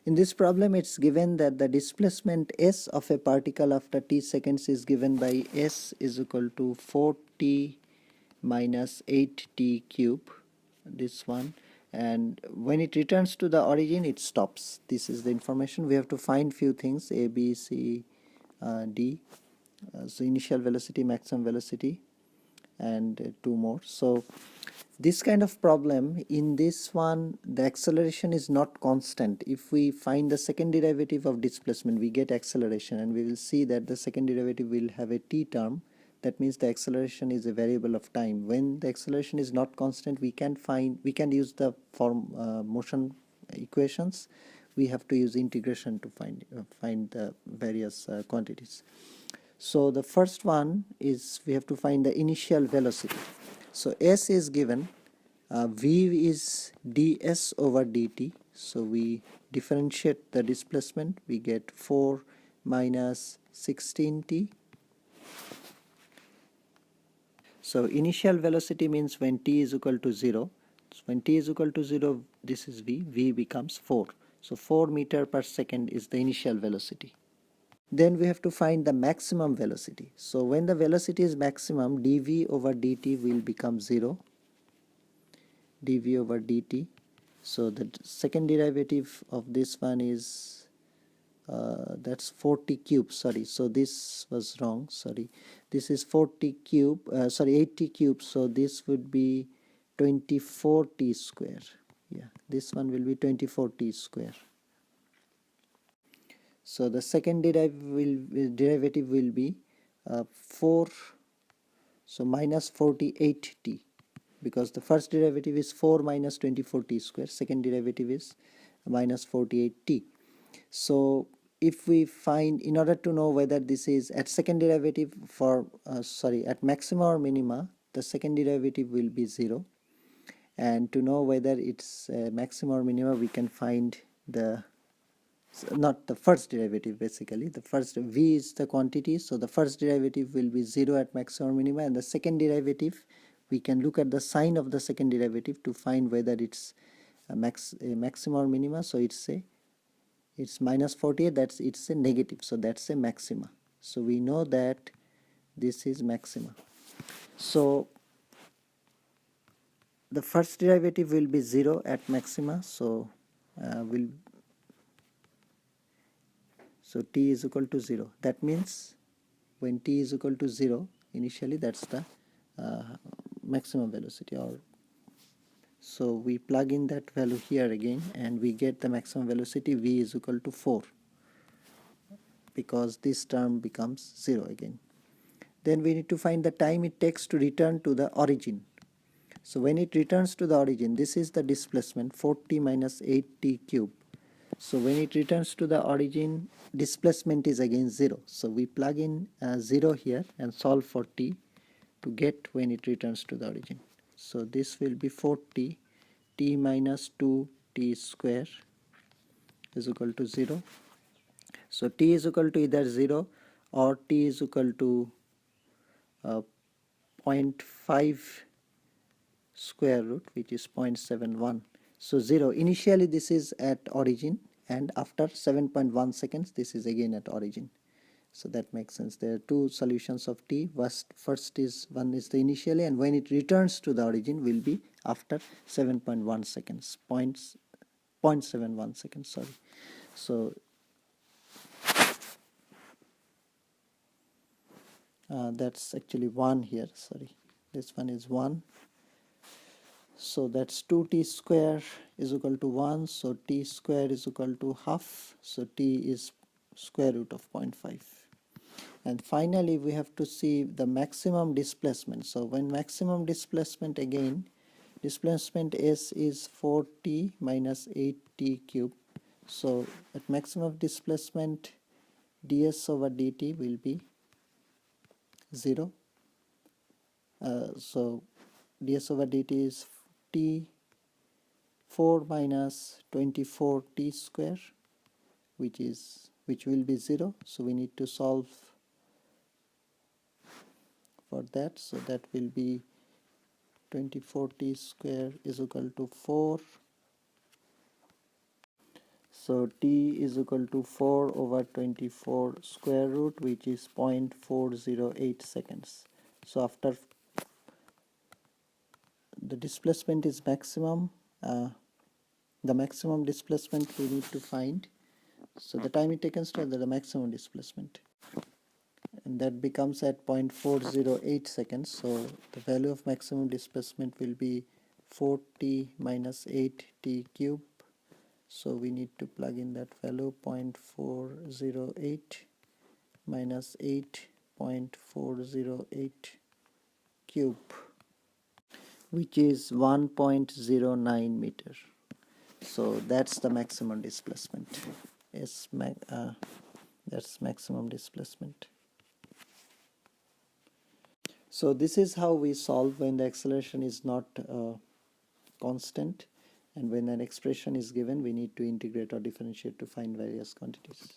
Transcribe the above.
In this problem, it's given that the displacement s of a particle after t seconds is given by s is equal to 4t minus 8t cube, this one, and when it returns to the origin it stops. This is the information. We have to find few things, a, b, c, d. So initial velocity, maximum velocity, and two more. So this kind of problem, in this one the acceleration is not constant. If we find the second derivative of displacement, we get acceleration, and we will see that the second derivative will have a t term. That means the acceleration is a variable of time. When the acceleration is not constant, we can use the motion equations. We have to use integration to find the various quantities. So the first one is we have to find the initial velocity. So s is given, v is ds over dt. So we differentiate the displacement, we get 4 minus 16t. So initial velocity means when t is equal to 0. So when t is equal to 0, this is v becomes 4. So 4 meter per second is the initial velocity. Then we have to find the maximum velocity. So when the velocity is maximum, dv over dt will become 0. dv over dt. So the second derivative of this one is that's 40 cube, sorry, so this was wrong, sorry, this is 40 cube, 80 cube, so this would be 24t square. Yeah, this one will be 24t square. So the second derivative will be 4, so minus 48t, because the first derivative is 4 minus 24t square, second derivative is minus 48t. So if we find, in order to know whether this is at second derivative for at maxima or minima, the second derivative will be 0, and to know whether it's maxima or minima, we can find the not the first derivative, basically the first, v is the quantity, so the first derivative will be 0 at maxima or minima, and the second derivative, we can look at the sign of the second derivative to find whether it's a maxima or minima. So it's minus 48, it's a negative, so that's a maxima. So we know that this is maxima. So the first derivative will be 0 at maxima, so t is equal to 0. That means when t is equal to 0 initially, that's the maximum velocity. So we plug in that value here again, and we get the maximum velocity, v is equal to 4, because this term becomes 0 again. Then we need to find the time it takes to return to the origin. So when it returns to the origin, this is the displacement, 4t minus 8t cube. So when it returns to the origin, displacement is again 0. So we plug in 0 here and solve for t to get when it returns to the origin. So this will be 4t, t minus 2t square is equal to 0. So t is equal to either 0 or t is equal to 0.5 square root, which is 0.71. So 0, initially this is at origin, and after 7.1 seconds this is again at origin. So that makes sense. There are two solutions of t. First is, one is the initially, and when it returns to the origin will be after 7.1 seconds, 0.71 seconds, sorry. So that's actually 1 here, sorry, this one is 1. So that's 2t square is equal to 1, so t square is equal to half, so t is square root of 0.5. And finally we have to see the maximum displacement. So when maximum displacement, again displacement s is 4t minus 8t cube. So at maximum displacement, ds over dt will be 0. So ds over dt is t 4 minus 24t square, which will be 0. So we need to solve for that. So that will be 24t square is equal to 4. So t is equal to 4 over 24 square root, which is 0.408 seconds. So after the displacement is maximum, the maximum displacement we need to find. So the time it takes to the maximum displacement, and that becomes at 0.408 seconds. So the value of maximum displacement will be 4t minus 8t cube. So we need to plug in that value, 0.408 minus 8.408 cube, which is 1.09 meter. So that's the maximum displacement. That's maximum displacement. So this is how we solve when the acceleration is not constant, and when an expression is given we need to integrate or differentiate to find various quantities.